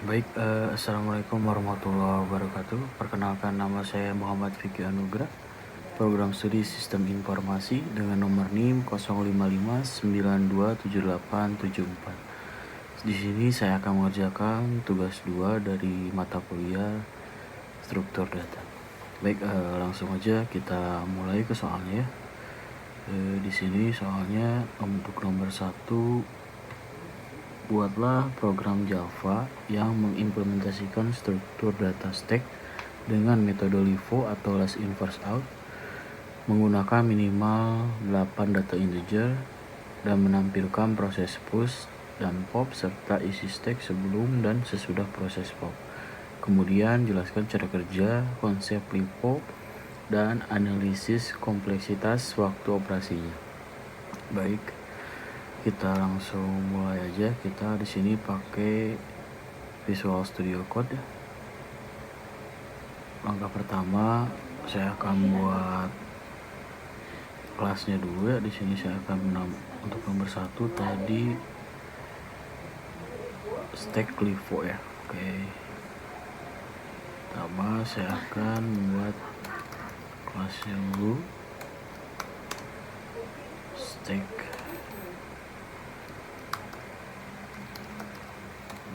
Assalamualaikum warahmatullahi wabarakatuh. Perkenalkan, nama saya Muhammad Fikri Anugrah, program studi Sistem Informasi dengan nomor NIM 0559278774. Di sini saya akan mengerjakan tugas 2 dari mata kuliah struktur data. Langsung aja kita mulai ke soalnya ya. Di sini soalnya untuk nomor 1, buatlah program Java yang mengimplementasikan struktur data stack dengan metode LIFO atau last in first out, menggunakan minimal 8 data integer dan menampilkan proses push dan pop serta isi stack sebelum dan sesudah proses pop. Kemudian jelaskan cara kerja, konsep LIFO, dan analisis kompleksitas waktu operasinya. Baik, kita langsung mulai aja. Kita di sini pakai Visual Studio Code. Langkah pertama, saya akan buat kelasnya dulu ya. Di sini saya akan untuk nomor 1 tadi stack LIFO ya. Oke. Pertama saya akan membuat kelasnya dulu. Stack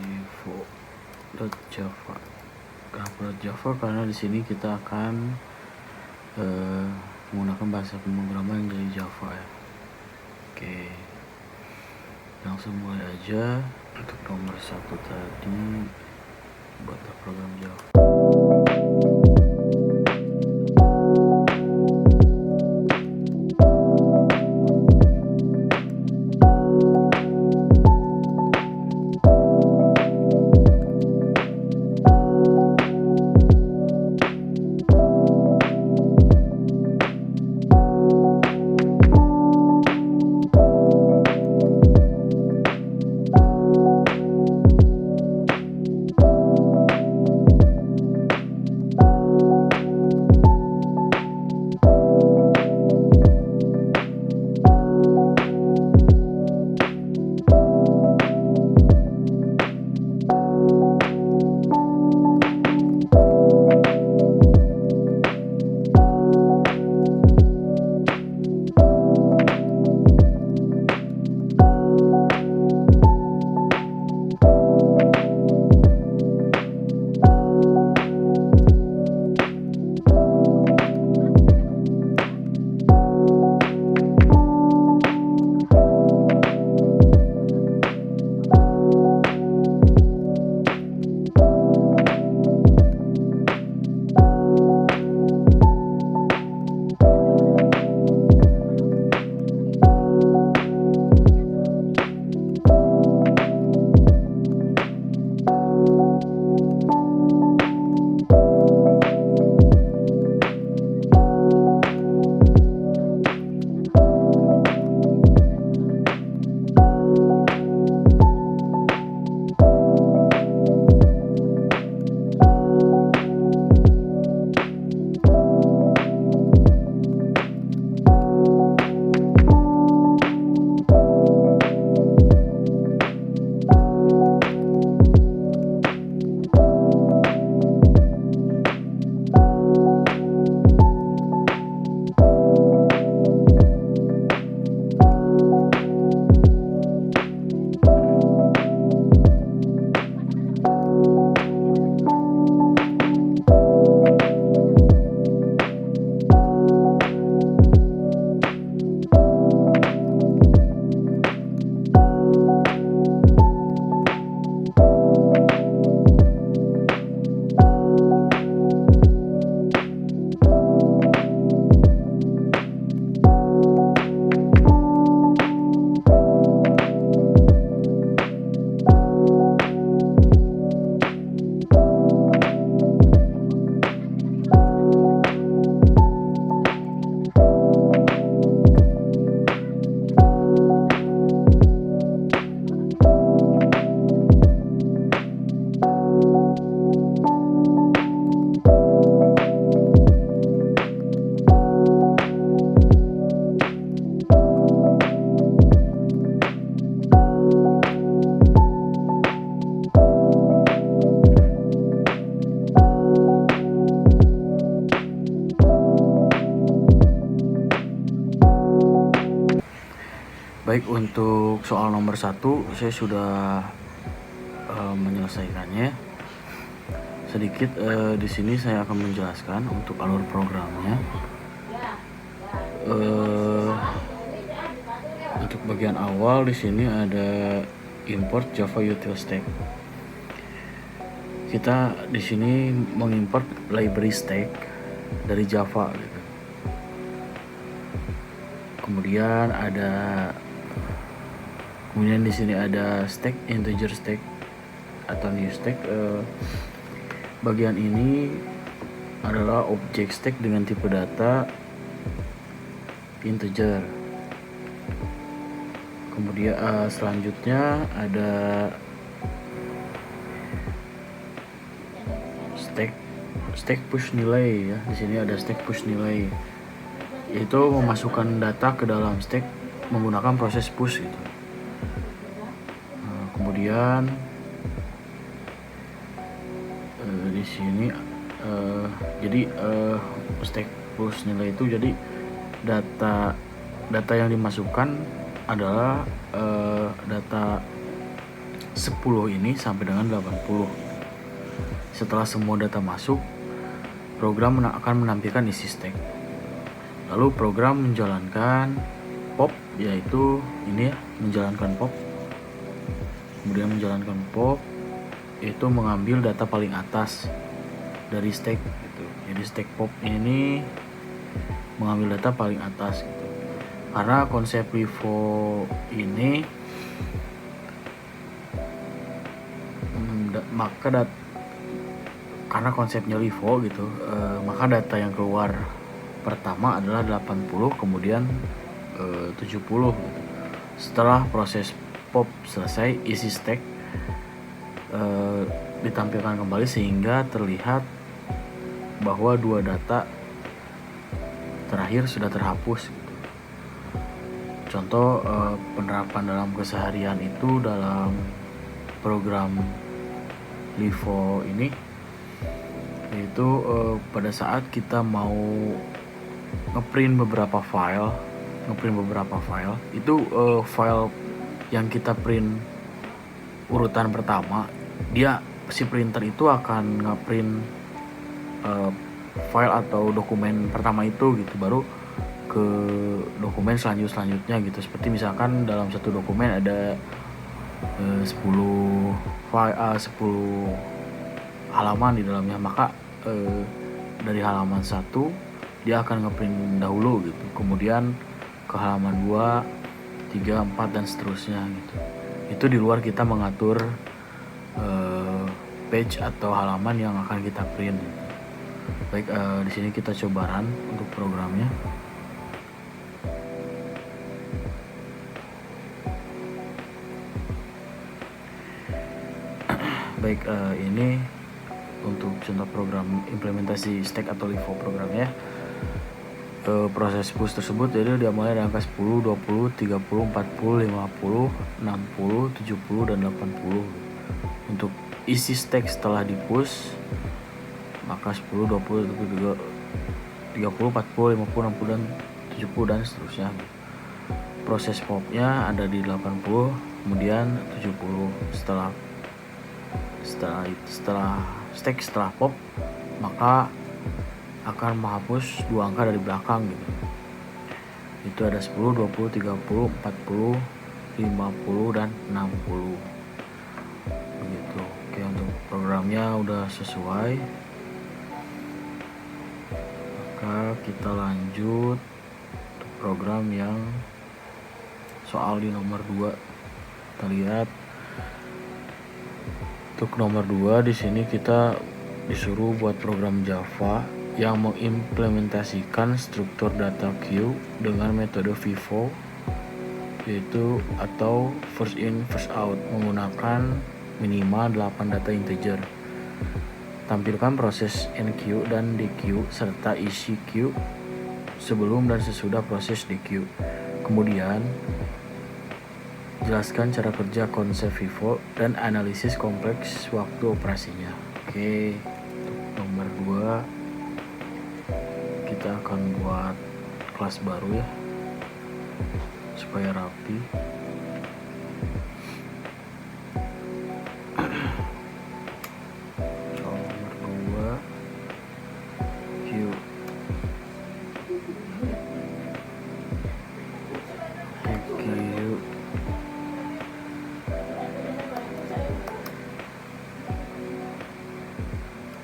LIFO.java. Kenapa Java? Karena di sini kita akan menggunakan bahasa pemrograman dari Java ya. Oke, langsung mulai aja. Untuk nomor 1 tadi buat program Java. Baik, untuk soal nomor 1 saya sudah menyelesaikannya. Sedikit di sini saya akan menjelaskan untuk alur programnya. Untuk bagian awal di sini ada import Java util stack. Kita di sini mengimport library stack dari Java gitu. Kemudian di sini ada stack integer stack atau new stack. Bagian ini adalah objek stack dengan tipe data integer. Kemudian selanjutnya ada stack push nilai ya. Di sini ada stack push nilai, yaitu memasukkan data ke dalam stack menggunakan proses push gitu. Kemudian di sini jadi stack push nilai itu jadi data yang dimasukkan adalah data 10 ini sampai dengan 80. Setelah semua data masuk, program akan menampilkan isi stack. Lalu program menjalankan pop, yaitu ini ya, menjalankan pop. Kemudian menjalankan pop itu mengambil data paling atas dari stack gitu. Jadi stack pop ini mengambil data paling atas gitu. Karena konsep LIFO ini karena konsepnya LIFO gitu, maka data yang keluar pertama adalah 80, kemudian 70 gitu. Setelah proses pop selesai, isi stack ditampilkan kembali sehingga terlihat bahwa dua data terakhir sudah terhapus gitu. Contoh penerapan dalam keseharian itu dalam program LIFO ini, yaitu pada saat kita mau ngeprint beberapa file itu file yang kita print urutan pertama, si printer itu akan ngeprint file atau dokumen pertama itu gitu, baru ke dokumen selanjutnya gitu. Seperti misalkan dalam satu dokumen ada 10 halaman di dalamnya, maka dari halaman 1 dia akan ngeprint dahulu gitu, kemudian ke halaman 2, 3, 4 dan seterusnya gitu. Itu di luar kita mengatur page atau halaman yang akan kita print gitu. Baik, di sini kita coba run untuk programnya. Baik, ini untuk contoh program implementasi stack atau LIFO programnya. Proses push tersebut jadi dia mulai dari angka 10, 20, 30, 40, 50, 60, 70 dan 80. Untuk isi stack setelah di push maka 10, 20, 30, 40, 50, 60 dan 70 dan seterusnya. Proses popnya ada di 80, kemudian 70. Setelah pop maka akan menghapus dua angka dari belakang gitu. Itu ada 10, 20, 30, 40, 50 dan 60 begitu. Oke, untuk programnya udah sesuai, maka kita lanjut untuk program yang soal di nomor 2. Kita lihat untuk nomor 2 di sini kita disuruh buat program Java yang mengimplementasikan struktur data queue dengan metode FIFO, yaitu atau first in first out, menggunakan minimal 8 data integer. Tampilkan proses enqueue dan dequeue serta isi queue sebelum dan sesudah proses dequeue. Kemudian jelaskan cara kerja konsep FIFO dan analisis kompleks waktu operasinya. Oke, untuk nomor 2 kita akan buat kelas baru ya supaya rapi. Nomor 2 Q.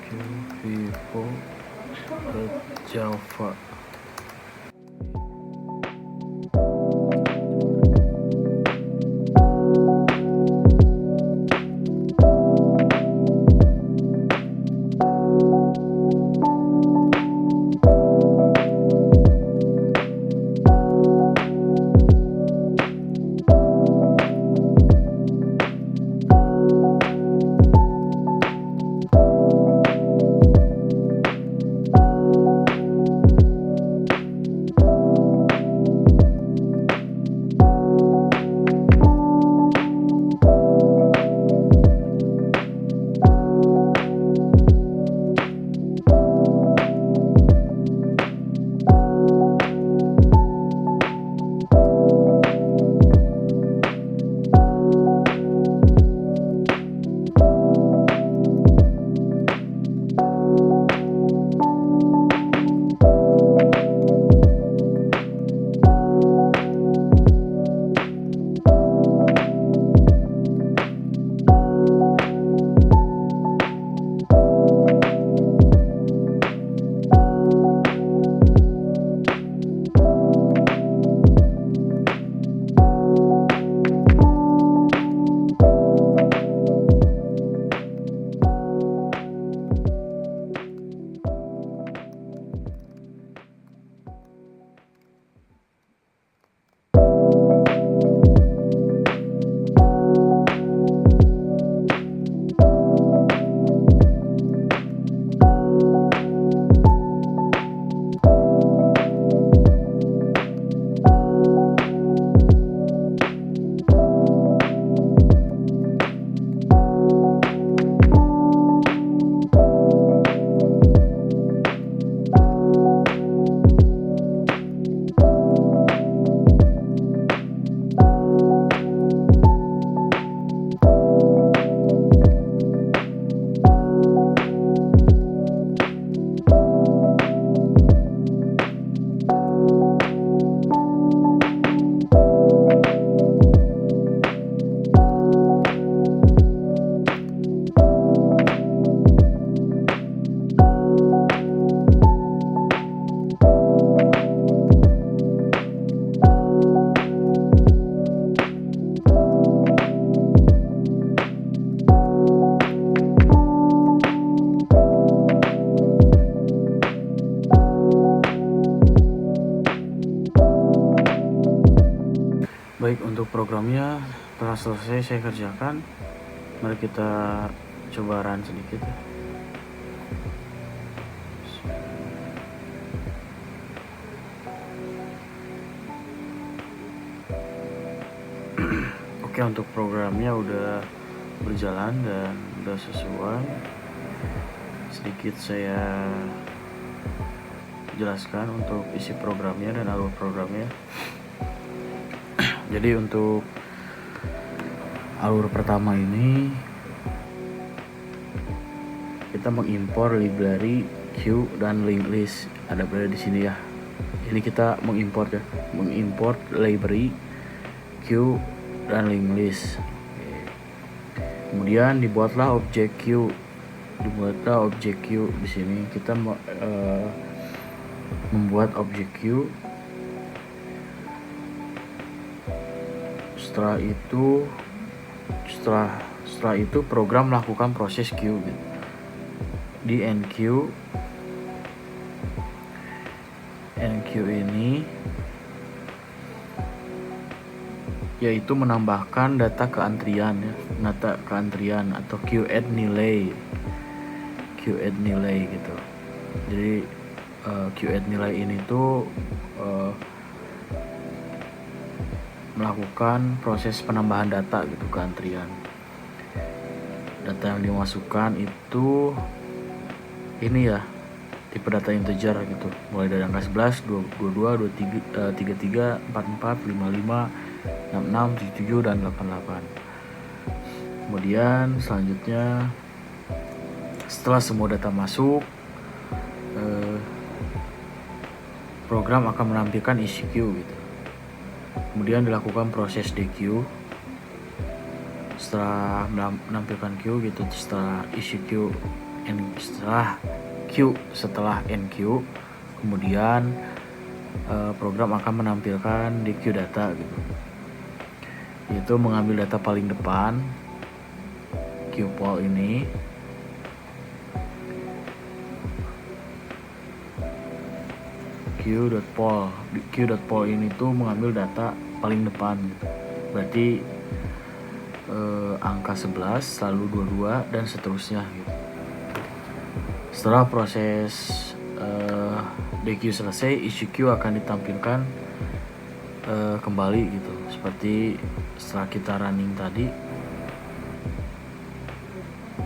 Q Vivo Java. Baik, untuk programnya telah selesai saya kerjakan. Mari kita coba run sedikit ya. Oke, untuk programnya udah berjalan dan udah sesuai. Sedikit saya jelaskan untuk isi programnya dan alur programnya. Jadi untuk alur pertama ini kita mengimpor library Q dan linked list, ada berada di sini ya. Ini kita mengimport library Q dan linked list. Kemudian dibuatlah objek Q. Di sini kita membuat objek Q. Setelah itu program melakukan proses Q gitu. Di enqueue ini yaitu menambahkan data keantrian atau Q add nilai gitu. Jadi Q add nilai ini tuh melakukan proses penambahan data gitu ke antrian. Data yang dimasukkan itu ini ya, tipe data integer gitu, mulai dari angka 11, 22, 23, 33, 44, 55, 66, 77, dan 88. Kemudian selanjutnya setelah semua data masuk, program akan menampilkan isi queue gitu. Kemudian dilakukan proses DQ. Setelah menampilkan queue gitu, setelah isi queue, setelah NQ, kemudian program akan menampilkan DQ data gitu, yaitu mengambil data paling depan queue poll ini, queue.poll ini tuh mengambil data paling depan gitu. Berarti angka 11 lalu 22 dan seterusnya gitu. Setelah proses DQ selesai, issue queue akan ditampilkan kembali gitu, seperti setelah kita running tadi.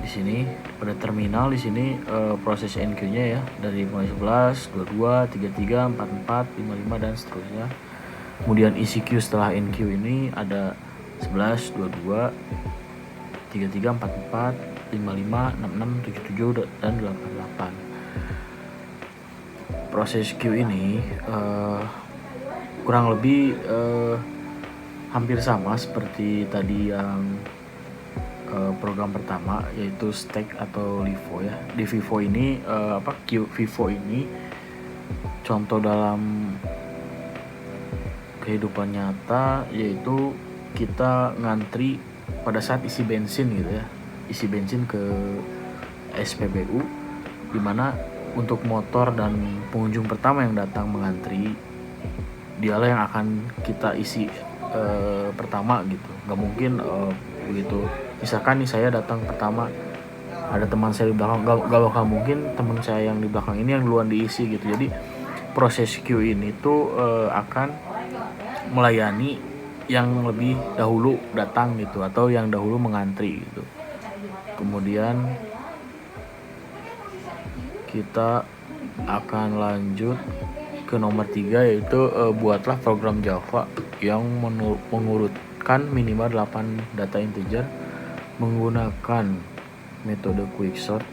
Di sini pada terminal, di sini proses NQ-nya ya, dari mulai 11, 22, 33, 44, 55 dan seterusnya. Kemudian isi queue setelah NQ ini ada 11, 22, 33, 44, 55, 66, 77 dan 88. Proses queue ini kurang lebih hampir sama seperti tadi yang program pertama, yaitu stack atau LIFO ya. Di FIFO ini queue FIFO ini contoh dalam kehidupan nyata, yaitu kita ngantri pada saat isi bensin gitu ya, isi bensin ke SPBU, dimana untuk motor dan pengunjung pertama yang datang mengantri, dialah yang akan kita isi pertama gitu. Nggak mungkin begitu, misalkan nih saya datang pertama, ada teman saya di belakang, gak bakal mungkin teman saya yang di belakang ini yang duluan diisi gitu. Jadi proses queue ini tuh akan melayani yang lebih dahulu datang gitu, atau yang dahulu mengantri gitu. Kemudian kita akan lanjut ke nomor 3, yaitu buatlah program Java yang mengurutkan minimal 8 data integer menggunakan metode quicksort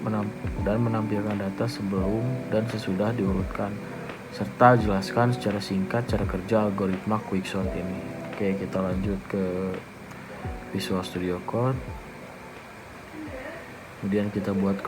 dan menampilkan data sebelum dan sesudah diurutkan, serta jelaskan secara singkat cara kerja algoritma quicksort ini. Oke, kita lanjut ke Visual Studio Code. Kemudian kita buat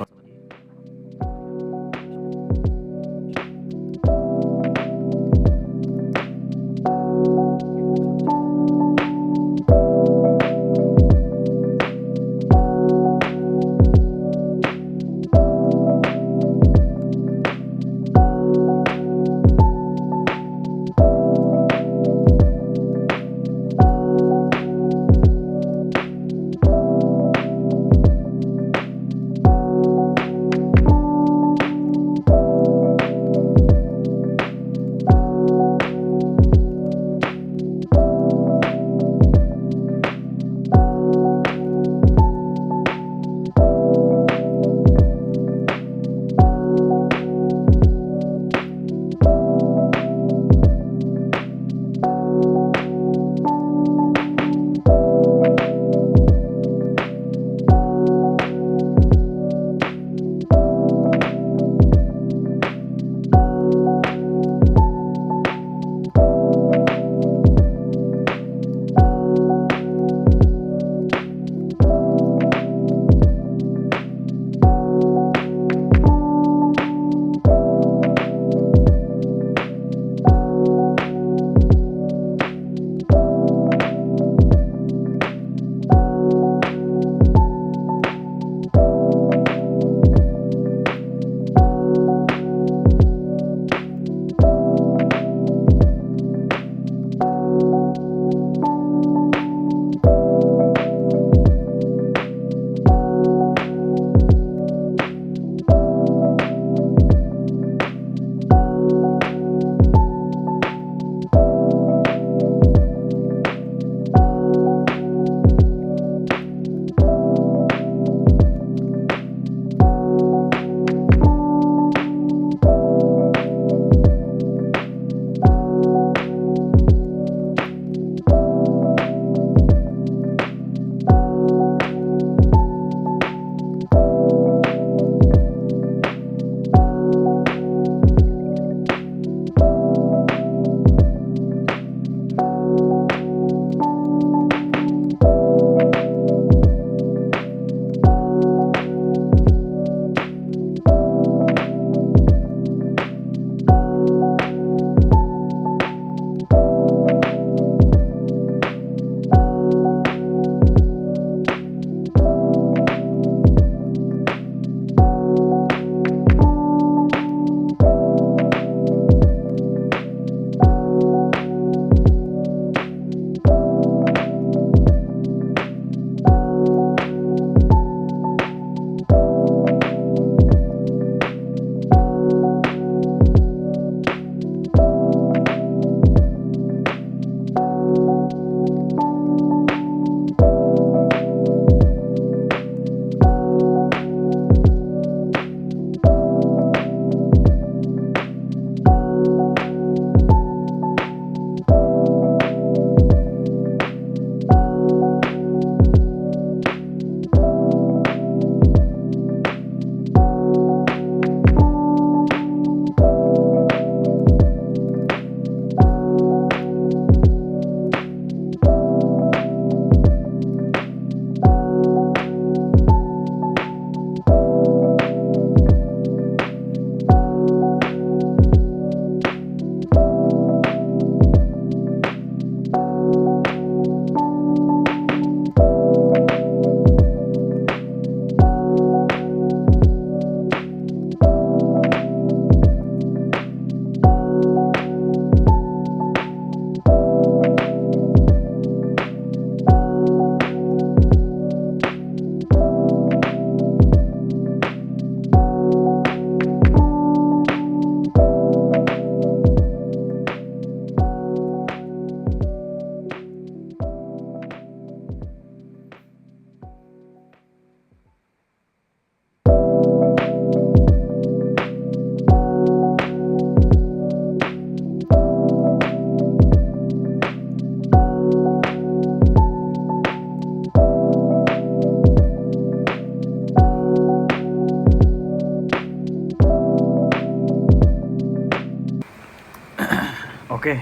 Oke,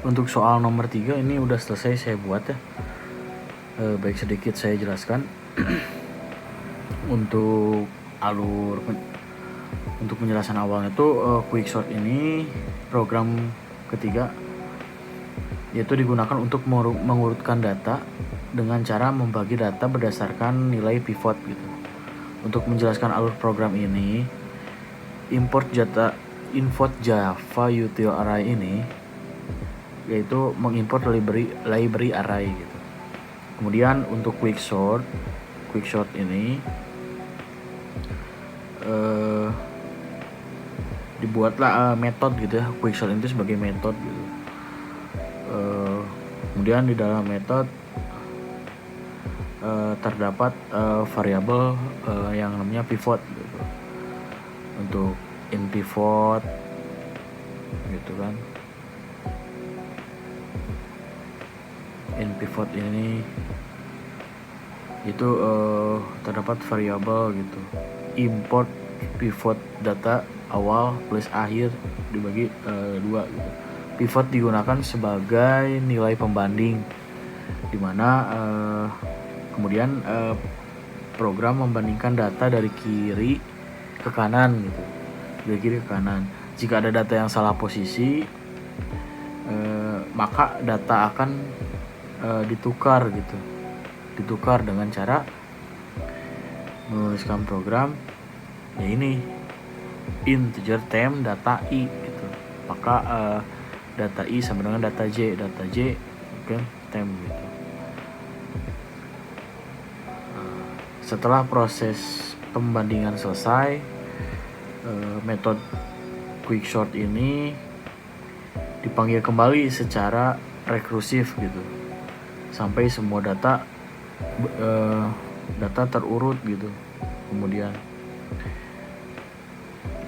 untuk soal nomor 3 ini udah selesai saya buat ya. Baik, sedikit saya jelaskan. Untuk untuk penjelasan awalnya tuh Quicksort ini program ketiga, yaitu digunakan untuk mengurutkan data dengan cara membagi data berdasarkan nilai pivot gitu. Untuk menjelaskan alur program ini, import Java util array ini yaitu mengimport library array gitu. Kemudian untuk Quicksort ini dibuatlah metode gitu ya. Quicksort itu sebagai metode gitu. Kemudian di dalam metode terdapat variabel yang namanya pivot gitu. Untuk in pivot gitu kan. In pivot ini itu terdapat variabel gitu. Import pivot data awal plus akhir dibagi 2 gitu. Pivot digunakan sebagai nilai pembanding, dimana kemudian program membandingkan data dari kiri ke kanan gitu, dari kiri ke kanan. Jika ada data yang salah posisi, maka data akan ditukar dengan cara menuliskan program ya ini integer temp data i gitu. Maka data i sama dengan data j kan temp gitu. Setelah proses pembandingan selesai, metode Quicksort ini dipanggil kembali secara rekursif gitu, sampai semua data terurut gitu. Kemudian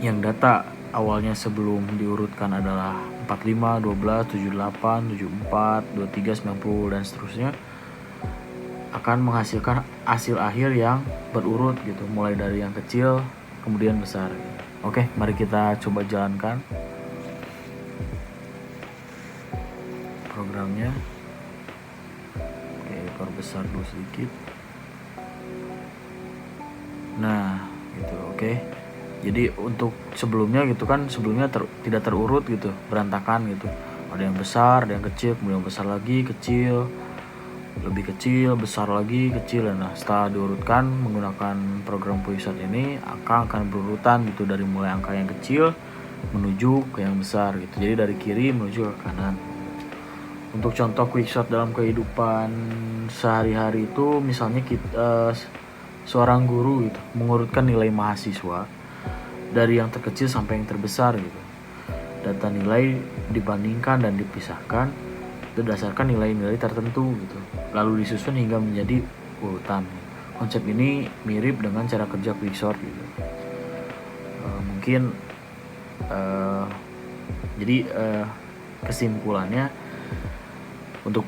yang data awalnya sebelum diurutkan adalah 45, 12, 78, 74, 23, 90 dan seterusnya, akan menghasilkan hasil akhir yang berurut gitu, mulai dari yang kecil kemudian besar gitu. Oke, mari kita coba jalankan programnya. Oke, perbesar dulu sedikit. Nah, gitu. Oke. Jadi untuk sebelumnya gitu kan, tidak terurut gitu, berantakan gitu. Ada yang besar, ada yang kecil, kemudian besar lagi, kecil, lebih kecil, besar lagi, kecil. Nah, setelah diurutkan menggunakan program Quicksort ini, akan berurutan gitu, dari mulai angka yang kecil menuju ke yang besar gitu. Jadi dari kiri menuju ke kanan. Untuk contoh Quicksort dalam kehidupan sehari-hari itu, misalnya seorang guru gitu mengurutkan nilai mahasiswa dari yang terkecil sampai yang terbesar gitu. Data nilai dibandingkan dan dipisahkan berdasarkan nilai-nilai tertentu gitu, lalu disusun hingga menjadi urutan. Konsep ini mirip dengan cara kerja Quicksort gitu. Jadi kesimpulannya, untuk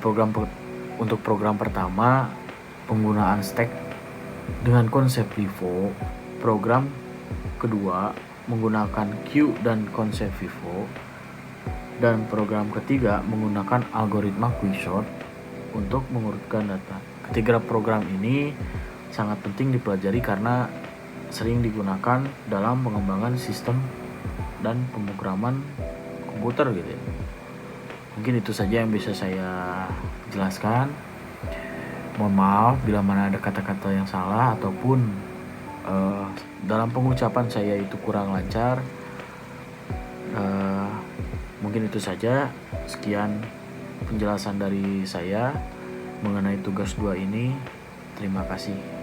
program pertama penggunaan stack dengan konsep pivot, program kedua menggunakan queue dan konsep pivot, dan program ketiga menggunakan algoritma Quicksort untuk mengurutkan data. Ketiga program ini sangat penting dipelajari karena sering digunakan dalam pengembangan sistem dan pemrograman komputer gitu ya. Mungkin itu saja yang bisa saya jelaskan. Mohon maaf bila mana ada kata-kata yang salah ataupun dalam pengucapan saya itu kurang lancar. Mungkin itu saja. Sekian penjelasan dari saya mengenai tugas 2 ini. Terima kasih.